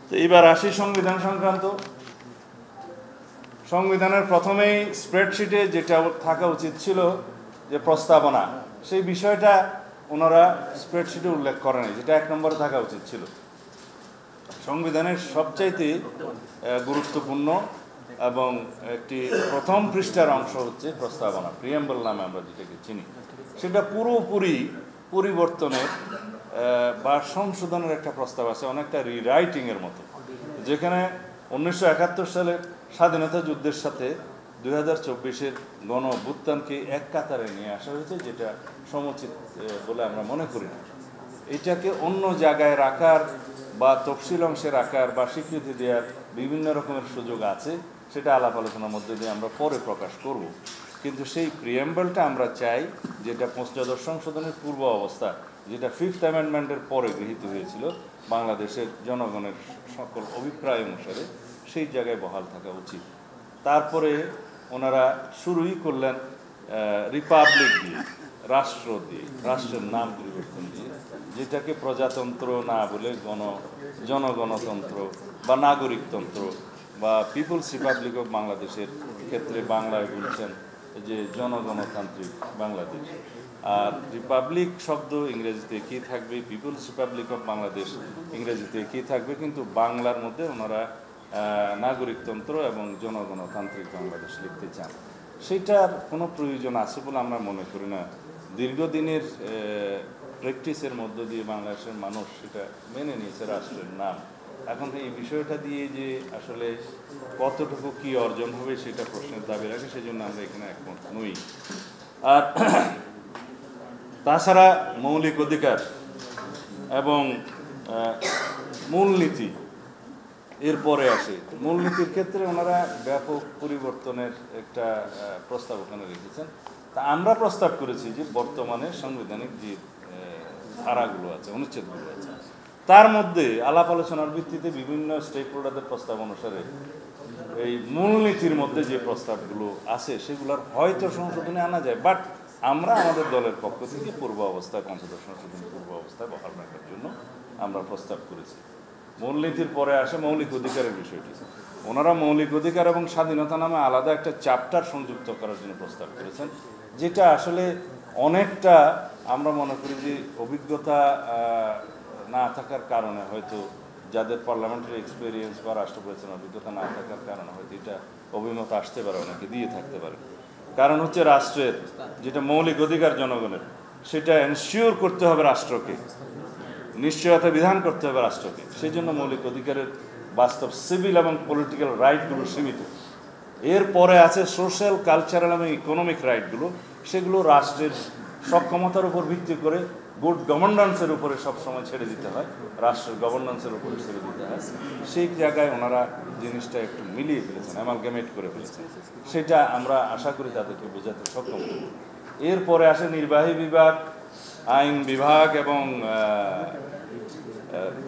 তো এইবার আসি সংবিধান সংক্রান্ত। সংবিধানের প্রথমেই স্প্রেডশিটে যেটা থাকা উচিত ছিল যে প্রস্তাবনা, সেই বিষয়টা ওনারা স্প্রেডশিটে উল্লেখ করেনি, যেটা 1 নম্বরে থাকা উচিত ছিল। সংবিধানের সবচাইতে গুরুত্বপূর্ণ এবং একটি প্রথম পৃষ্ঠার অংশ হচ্ছে প্রস্তাবনা, প্রিয়াম্বল নামে আমরা যেটাকে চিনি। সেটা পুরোপুরি পরিবর্তনের বা সংশোধনের একটা প্রস্তাব আছে, অনেকটা রিরাইটিংয়ের মতো, যেখানে 1971 সালের স্বাধীনতা যুদ্ধের সাথে 2024-এর গণ অভ্যুত্থানকে এক কাতারে নিয়ে আসা হয়েছে, যেটা সমুচিত বলে আমরা মনে করি না। এটাকে অন্য জায়গায় রাখার বা তফসিল অংশে রাখার বা স্বীকৃতি দেওয়ার বিভিন্ন রকমের সুযোগ আছে, সেটা আলাপ আলোচনার মধ্যে দিয়ে আমরা পরে প্রকাশ করব। কিন্তু সেই প্রিয়াম্বলটা আমরা চাই, যেটা পঞ্চদশ সংশোধনের পূর্ব অবস্থা, যেটা 5th অ্যামেন্ডমেন্টের পরে গৃহীত হয়েছিল বাংলাদেশের জনগণের সকল অভিপ্রায় অনুসারে, সেই জায়গায় বহাল থাকা উচিত। তারপরে ওনারা শুরুই করলেন রিপাবলিক দিয়ে, রাষ্ট্র দিয়ে, রাষ্ট্রের নাম পরিবর্তন দিয়ে, যেটাকে প্রজাতন্ত্র না বলে জনগণতন্ত্র বা নাগরিকতন্ত্র বা পিপলস রিপাবলিক অফ বাংলাদেশের ক্ষেত্রে বাংলায় বলছেন যে জনগণতান্ত্রিক বাংলাদেশ। আর রিপাবলিক শব্দ ইংরেজিতে কী থাকবে, পিপলস রিপাবলিক অফ বাংলাদেশ ইংরেজিতে কী থাকবে, কিন্তু বাংলার মধ্যে ওনারা নাগরিকতন্ত্র এবং জনগণতান্ত্রিক বাংলাদেশ লিখতে চান। সেটার কোনো প্রয়োজন আছে বলে আমরা মনে করি না। দীর্ঘদিনের প্র্যাকটিসের মধ্য দিয়ে বাংলাদেশের মানুষ সেটা মেনে নিয়েছে রাষ্ট্রের নাম। এখন এই বিষয়টা দিয়ে যে আসলে কতটুকু কি অর্জন হবে সেটা প্রশ্নের দাবি রাখে, সেই জন্য আমরা এখানে একমত নই। আর তাছাড়া মৌলিক অধিকার এবং মূলনীতি এরপরে আসে। মূলনীতির ক্ষেত্রে ওনারা ব্যাপক পরিবর্তনের একটা প্রস্তাব ওখানে রেখেছেন। তা আমরা প্রস্তাব করেছি যে বর্তমানে সাংবিধানিক যে ধারাগুলো আছে, অনুচ্ছেদগুলো আছে, তার মধ্যে আলাপ আলোচনার ভিত্তিতে বিভিন্ন স্টেক হোল্ডারদের প্রস্তাব অনুসারে এই মূলনীতির মধ্যে যে প্রস্তাবগুলো আছে সেগুলোর হয়তো সংশোধনে আনা যায়, বাট আমরা আমাদের দলের পক্ষ থেকে পূর্ব অবস্থায়, পঞ্চদশ সংশোধনের পূর্ব অবস্থায় বহাল রাখার জন্য আমরা প্রস্তাব করেছি। মূলনীতির পরে আসে মৌলিক অধিকারের বিষয়টি। ওনারা মৌলিক অধিকার এবং স্বাধীনতা নামে আলাদা একটা চ্যাপ্টার সংযুক্ত করার জন্য প্রস্তাব করেছেন, যেটা আসলে অনেকটা আমরা মনে করি যে অভিজ্ঞতা না থাকার কারণে, হয়তো যাদের পার্লামেন্টারি এক্সপিরিয়েন্স বা রাষ্ট্র পরিচালনার অভিজ্ঞতা না থাকার কারণে হয়তো এটা অভিমত আসতে পারে, অনেকে দিয়ে থাকতে পারে। কারণ হচ্ছে রাষ্ট্রের যেটা মৌলিক অধিকার জনগণের, সেটা এনশিওর করতে হবে রাষ্ট্রকে, নিশ্চয়তা বিধান করতে হবে রাষ্ট্রকে। সেই জন্য মৌলিক অধিকারের বাস্তব সিভিল এবং পলিটিক্যাল রাইটগুলো সীমিত। এরপরে আছে সোশ্যাল, কালচারাল এবং ইকোনমিক রাইটগুলো, সেগুলো রাষ্ট্রের সক্ষমতার উপর ভিত্তি করে গুড গভর্নেন্সের উপরে সবসময় ছেড়ে দিতে হয়, রাষ্ট্রের গভর্নেন্সের উপরে ছেড়ে দিতে হয়। সেই জায়গায় ওনারা জিনিসটা একটু মিলিয়ে ফেলেছেন, অ্যামালগামেট করে ফেলেছেন। সেটা আমরা আশা করি তাদেরকে বোঝাতে সক্ষম হব। এরপরে আসে নির্বাহী বিভাগ, আইন বিভাগ এবং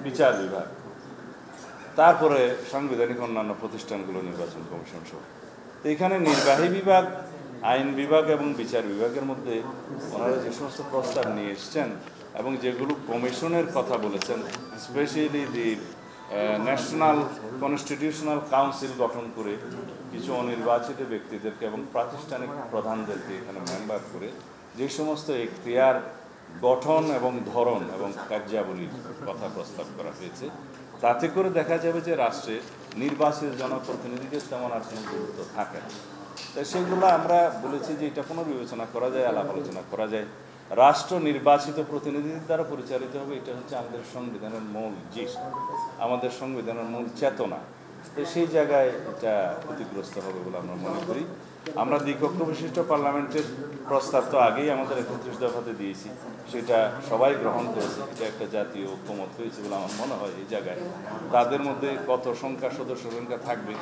বিচার বিভাগ, তারপরে সাংবিধানিক অন্যান্য প্রতিষ্ঠানগুলো, নির্বাচন কমিশন সহ। তো এখানে নির্বাহী বিভাগ, আইন বিভাগ এবং বিচার বিভাগের মধ্যে ওনারা যে সমস্ত প্রস্তাব নিয়ে এসছেন এবং যেগুলো কমিশনের কথা বলেছেন, specially the national constitutional council গঠন করে কিছু অনির্বাচিত ব্যক্তিদেরকে এবং প্রাতিষ্ঠানিক প্রধানদেরকে এখানে মেম্বার করে যে সমস্ত এখতিয়ার গঠন এবং ধরন এবং কার্যাবলীর কথা প্রস্তাব করা হয়েছে, তাতে করে দেখা যাবে যে রাষ্ট্রে নির্বাচিত জনপ্রতিনিধিদের তেমন আর কোনো গুরুত্ব থাকে না। তাই সেগুলো আমরা বলেছি যে এটা পুনর্বিবেচনা করা যায়, আলাপ আলোচনা করা যায়। রাষ্ট্র নির্বাচিত প্রতিনিধিদের দ্বারা পরিচালিত হবে, এটা হচ্ছে আমাদের সংবিধানের মূল জিনিস, আমাদের সংবিধানের মূল চেতনা। তো সেই জায়গায় এটা ক্ষতিগ্রস্ত হবে বলে আমরা মনে করি। আমরা দ্বিকক্ষ বিশিষ্ট পার্লামেন্টের প্রস্তাব তো আগেই আমাদের 31 দফাতে দিয়েছি, সেটা সবাই গ্রহণ করেছে। এটা একটা জাতীয় ঐক্যমত হয়েছে বলে আমার মনে হয়। এই জায়গায় তাদের মধ্যে কত সংখ্যা, সদস্য সংখ্যা থাকবে,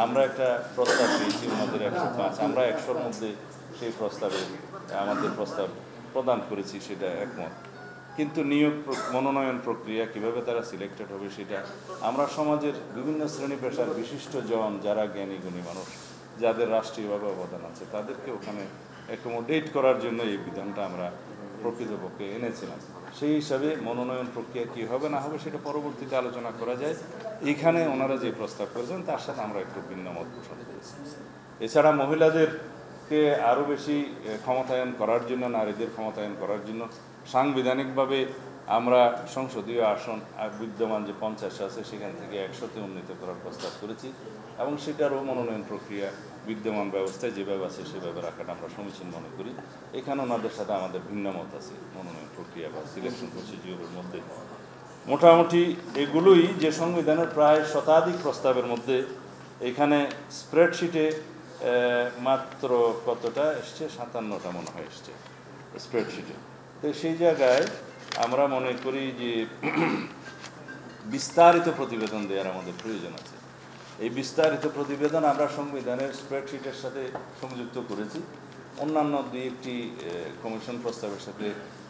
আমরা একটা প্রস্তাব দিয়েছি, ওনাদের 105, আমরা 100-র মধ্যে সেই প্রস্তাবে আমাদের প্রস্তাব প্রদান করেছি, সেটা একমত। কিন্তু নিয়োগ মনোনয়ন প্রক্রিয়া কীভাবে তারা সিলেক্টেড হবে, সেটা আমরা সমাজের বিভিন্ন শ্রেণী পেশার বিশিষ্ট জন, যারা জ্ঞানী গুণী মানুষ, যাদের রাষ্ট্রীয়ভাবে অবদান আছে, তাদেরকে ওখানে অ্যাকোমোডেট করার জন্য এই বিধানটা আমরা প্রকৃতপক্ষে এনেছিলাম। সেই হিসাবে মনোনয়ন প্রক্রিয়া কী হবে না হবে সেটা পরবর্তীতে আলোচনা করা যায়। এইখানে ওনারা যে প্রস্তাব করেছেন তার সাথে আমরা একটু ভিন্ন মত পোষণ করেছি। এছাড়া মহিলাদেরকে আরও বেশি ক্ষমতায়ন করার জন্য, নারীদের ক্ষমতায়ন করার জন্য সাংবিধানিকভাবে আমরা সংসদীয় আসন বিদ্যমান যে 50 আছে সেখান থেকে 100-তে উন্নীত করার প্রস্তাব করেছি এবং সেটারও মনোনয়ন প্রক্রিয়া বিদ্যমান ব্যবস্থায় যেভাবে আছে সেভাবে রাখাটা আমরা সমীচীন মনে করি। এখানে ওনাদের সাথে আমাদের ভিন্ন মত আছে মনোনয়ন প্রক্রিয়া বা সিলেকশন প্রসিডিওরের মধ্যে। মোটামুটি এগুলোই যে সংবিধানের প্রায় শতাধিক প্রস্তাবের মধ্যে এখানে স্প্রেডশিটে মাত্র কতটা এসছে, 57টা মনে হয় এসছে স্প্রেডশিটে। তো সেই জায়গায় আমরা মনে করি যে বিস্তারিত প্রতিবেদন দেওয়ার আমাদের প্রয়োজন আছে। এই বিস্তারিত প্রতিবেদন আমরা সংবিধানের স্প্রেডশিটের সাথে সংযুক্ত করেছি। অন্যান্য দুই একটি কমিশন প্রস্তাবের সাথে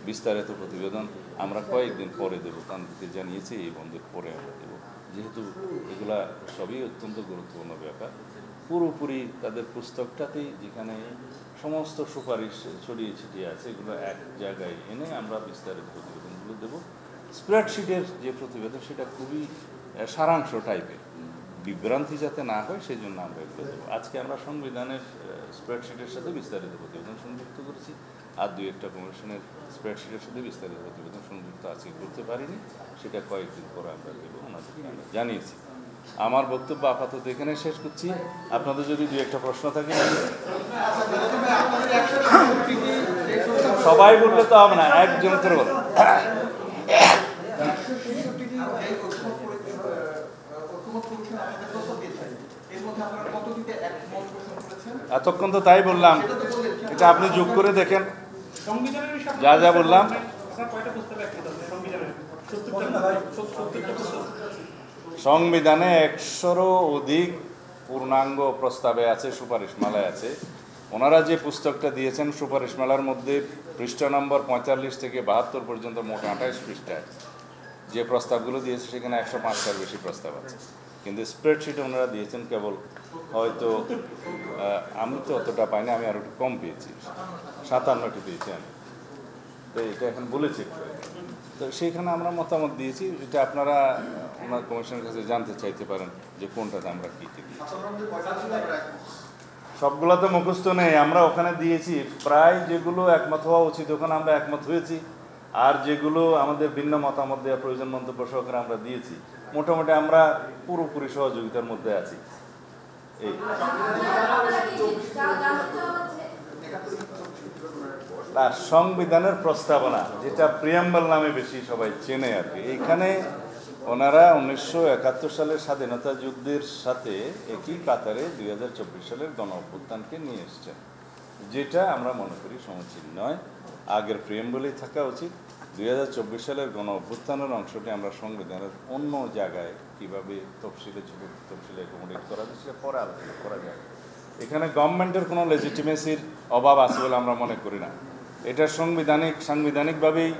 বিস্তারিত প্রতিবেদন আমরা কয়েকদিন পরে দেবো, তাদেরকে জানিয়েছি এই বন্ধের পরে আমরা দেবো, যেহেতু এগুলা সবই অত্যন্ত গুরুত্বপূর্ণ ব্যাপার। পুরোপুরি তাদের পুস্তকটাতেই যেখানে সমস্ত সুপারিশ ছড়িয়ে ছিটিয়ে আছে এগুলো এক জায়গায় এনে আমরা বিস্তারিত প্রতিবেদনগুলো দেবো। স্প্রেডশিটের যে প্রতিবেদন সেটা খুবই সারাংশ টাইপের, বিভ্রান্তি যাতে না হয় সেই জন্য আমরা এগুলো দেবো। আজকে আমরা সংবিধানের স্প্রেডশিটের সাথে বিস্তারিত প্রতিবেদন সংযুক্ত করেছি, আর দুই একটা কমিশনের স্প্রেডশিটের সাথে বিস্তারিত প্রতিবেদন সংযুক্ত আজকে করতে পারিনি, সেটা কয়েকদিন পরে আমরা দেবো, ওনাদেরকে আমরা জানিয়েছি। আমার বক্তব্য আপাতত এখানে শেষ করছি। আপনাদের যদি দুই একটা প্রশ্ন থাকে, সবাই বললে তো হবে না, একজন করে বলেন। এতক্ষণ তো তাই বললাম, এটা আপনি যোগ করে দেখেন যা যা বললাম। সংবিধানে 100-রও অধিক পূর্ণাঙ্গ প্রস্তাবে আছে, সুপারিশমালায় আছে। ওনারা যে পুস্তকটা দিয়েছেন সুপারিশমালার মধ্যে পৃষ্ঠা নম্বর 45 থেকে 72 পর্যন্ত মোট 28 পৃষ্ঠায় যে প্রস্তাবগুলো দিয়েছে সেখানে 105টার বেশি প্রস্তাব আছে, কিন্তু স্প্রেডশিটে ওনারা দিয়েছেন কেবল, হয়তো আমি তো অতটা পাইনি, আমি আরও একটু কম পেয়েছি, 57টি পেয়েছি আমি, তো এটা এখন বলেছি। তো সেইখানে আমরা মতামত দিয়েছি, এটা আপনারা ওনার কমিশনের কাছে জানতে চাইতে পারেন যে কোনটাতে আমরা কী কী দিয়েছি। সবগুলো তো মুখস্থ নেই, আমরা ওখানে দিয়েছি প্রায় যেগুলো একমত হওয়া উচিত ওখানে আমরা একমত হয়েছি, আর যেগুলো আমাদের ভিন্ন মতামত দেওয়া প্রয়োজন মন্তব্য সহকারে আমরা দিয়েছি। মোটামুটি আমরা পুরোপুরি সহযোগিতার মধ্যে আছি। এই সংবিধানের প্রস্তাবনা যেটা প্রিয়াম্বল নামে বেশি সবাই চেনে আর কি, এইখানে ওনারা 1971 সালের স্বাধীনতা যুদ্ধের সাথে একই কাতারে 2024 সালের গণ অভ্যুত্থানকে নিয়ে এসছেন, যেটা আমরা মনে করি সমীচীন নয়, আগের প্রিয়াম্বলেই থাকা উচিত। 2024 সালের গণ অভ্যুত্থানের অংশটি আমরা সংবিধানের অন্য জায়গায় কীভাবে তফসিলে অ্যাকোমোডেট করা যায় সেটা পরে আলোচনা করা যায়। এখানে গভর্নমেন্টের কোনো লেজিটিমেসির অভাব আছে বলে আমরা মনে করি না। এটা সাংবিধানিকভাবেই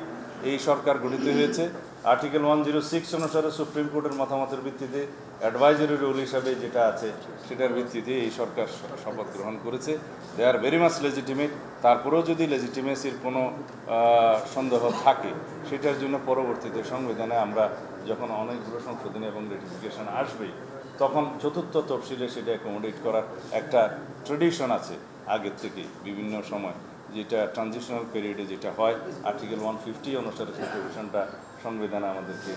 এই সরকার গঠিত হয়েছে। আর্টিকেল 106 অনুসারে সুপ্রিম কোর্টের মতামতের ভিত্তিতে অ্যাডভাইজারি রুল হিসাবে যেটা আছে সেটার ভিত্তিতে এই সরকার শপথ গ্রহণ করেছে। দে আর ভেরি মাচ লেজিটিমেট। তারপরেও যদি লেজিটিমেসির কোনো সন্দেহ থাকে সেটার জন্য পরবর্তীতে সংবিধানে আমরা যখন অনেকগুলো সংশোধনী এবং রেটিফিকেশন আসবেই তখন চতুর্থ তফসিলে সেটা অ্যাকোমোডেট করার একটা ট্রেডিশন আছে আগের থেকে বিভিন্ন সময়, যেটা ট্রানজিশনাল পিরিয়ডে যেটা হয় আর্টিকেল 150 অনুসারে সেই প্রভিশনটা সংবিধানে আমাদেরকে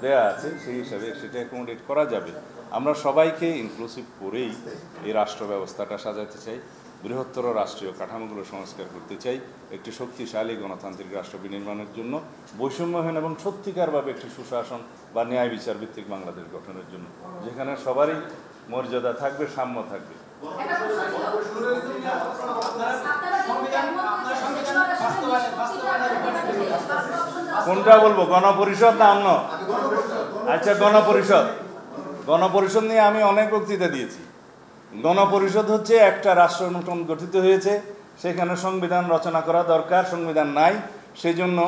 দেয়া আছে, সেই হিসাবে সেটা অ্যাকোমোডেট করা যাবে। আমরা সবাইকে ইনক্লুসিভ করেই এই রাষ্ট্র ব্যবস্থাটা সাজাতে চাই, বৃহত্তর রাষ্ট্রীয় কাঠামোগুলো সংস্কার করতে চাই, একটি শক্তিশালী গণতান্ত্রিক রাষ্ট্র বিনির্মাণের জন্য, বৈষম্যহীন এবং সত্যিকারভাবে একটি সুশাসন বা ন্যায় বিচার ভিত্তিক বাংলাদেশ গঠনের জন্য, যেখানে সবারই মর্যাদা থাকবে, সাম্য থাকবে। কোনটা বলবো, গণপরিষদ না অন্য? আচ্ছা, গণপরিষদ নিয়ে আমি অনেক বক্তৃতা দিয়েছি। গণপরিষদ হচ্ছে একটা রাষ্ট্র নতুন গঠিত হয়েছে, সেখানে সংবিধান রচনা করা দরকার, সংবিধান নাই, সেই জন্য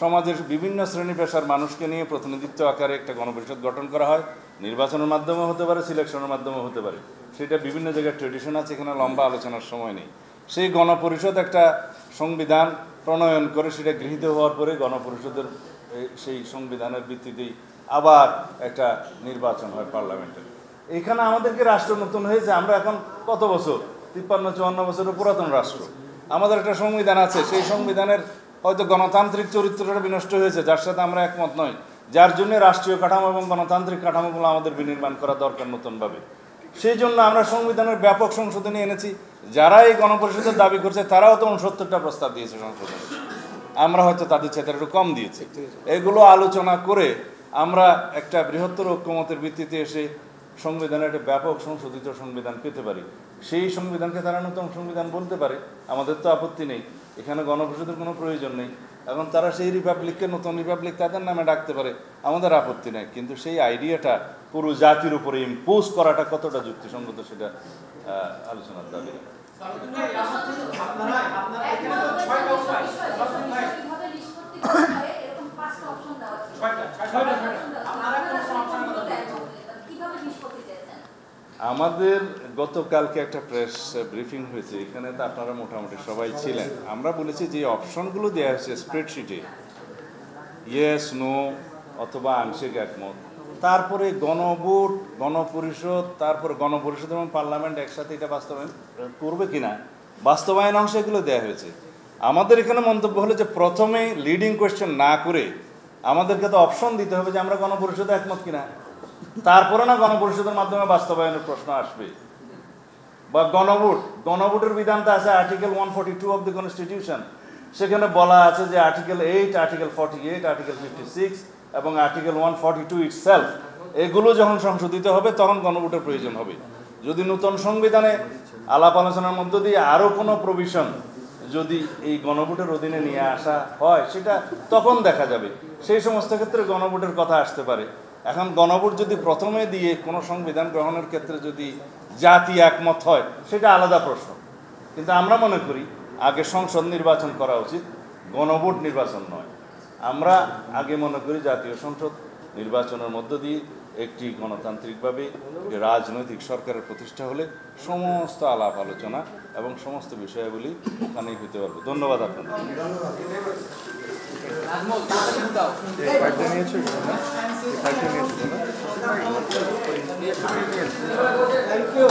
সমাজের বিভিন্ন শ্রেণী পেশার মানুষকে নিয়ে প্রতিনিধিত্ব আকারে একটা গণপরিষদ গঠন করা হয়। নির্বাচনের মাধ্যমে হতে পারে, সিলেকশনের মাধ্যমে হতে পারে, সেটা বিভিন্ন জায়গায় ট্রেডিশন আছে, এখানে লম্বা আলোচনার সময় নেই। সেই গণপরিষদ একটা সংবিধান প্রণয়ন করে সেটা গৃহীত হওয়ার পরে গণপরিষদের সেই সংবিধানের ভিত্তিতেই আবার একটা নির্বাচন হয় পার্লামেন্টের। এখানে আমাদেরকে রাষ্ট্র নতুন হয়েছে, আমরা এখন কত বছর, 53-54 বছরের পুরাতন রাষ্ট্র। আমাদের একটা সংবিধান আছে, সেই সংবিধানের হয়তো গণতান্ত্রিক চরিত্রটা বিনষ্ট হয়েছে, যার সাথে আমরা একমত নই, যার জন্য রাষ্ট্রীয় কাঠামো এবং গণতান্ত্রিক কাঠামোগুলো আমাদের বিনির্মাণ করা দরকার নতুনভাবে। সেই জন্য আমরা সংবিধানের ব্যাপক সংশোধনী এনেছি। যারা এই গণপরিষদের দাবি করছে তারাও তো 69টা প্রস্তাব দিয়েছে সংশোধনী, আমরা হয়তো তাদের চেয়ে একটু কম দিয়েছি। এগুলো আলোচনা করে আমরা একটা বৃহত্তর ঐক্যমতের ভিত্তিতে এসে সংবিধানের একটা ব্যাপক সংশোধিত সংবিধান পেতে পারি। সেই সংবিধানকে তারা নতুন সংবিধান বলতে পারে, আমাদের তো আপত্তি নেই, এখানে গণপরিষদের কোনো প্রয়োজন নেই। এখন তারা সেই রিপাবলিককে নতুন রিপাবলিক তাদের নামে ডাকতে পারে, আমাদের আপত্তি নেই। কিন্তু সেই আইডিয়াটা পুরো জাতির উপরে ইম্পোজ করাটা কতটা যুক্তিসঙ্গত সেটা আলোচনার দাবি। আমাদের গতকালকে একটা প্রেস ব্রিফিং হয়েছে, এখানে তো আপনারা মোটামুটি সবাই ছিলেন। আমরা বলেছি যে অপশনগুলো দেওয়া হয়েছে স্প্রেডশিটে, ইয়েস, নো অথবা আংশিক একমত, তারপরে গণভোট, গণপরিষদ, তারপর গণপরিষদ এবং পার্লামেন্ট একসাথে এটা বাস্তবায়ন করবে কিনা, বাস্তবায়ন অংশ এগুলো দেওয়া হয়েছে। আমাদের এখানে মন্তব্য হলো যে প্রথমে লিডিং কোয়েশ্চেন না করে আমাদেরকে তো অপশন দিতে হবে যে আমরা গণপরিষদে একমত কিনা, তারপরে না গণপরিষদের মাধ্যমে বাস্তবায়নের প্রশ্ন আসবে। বা গণভোটের বিধানটা আছে আর্টিকেল 142 অফ দ্য কনস্টিটিউশন, সেখানে বলা আছে যে আর্টিকেল 8, আর্টিকেল 48, আর্টিকেল 56 এবং আর্টিকেল 142 ইটসেলফ, এগুলো যখন সংশোধিত হবে তখন গণভোটের প্রয়োজন হবে। যদি নতুন সংবিধানে আলাপ আলোচনার মধ্য দিয়ে আরও কোনো প্রভিশন যদি এই গণভোটের অধীনে নিয়ে আসা হয় সেটা তখন দেখা যাবে, সেই সমস্ত ক্ষেত্রে গণভোটের কথা আসতে পারে। এখন গণভোট যদি প্রথমে দিয়ে কোনো সংবিধান গ্রহণের ক্ষেত্রে যদি জাতি একমত হয় সেটা আলাদা প্রশ্ন, কিন্তু আমরা মনে করি আগে সংসদ নির্বাচন করা উচিত, গণভোট নির্বাচন নয়। আমরা আগে মনে করি জাতীয় সংসদ নির্বাচনের মধ্য দিয়ে একটি গণতান্ত্রিকভাবে রাজনৈতিক সরকারের প্রতিষ্ঠা হলে সমস্ত আলাপ আলোচনা এবং সমস্ত বিষয়াবলী ওখানেই হতে পারবে। ধন্যবাদ আপনাদের। Thank you.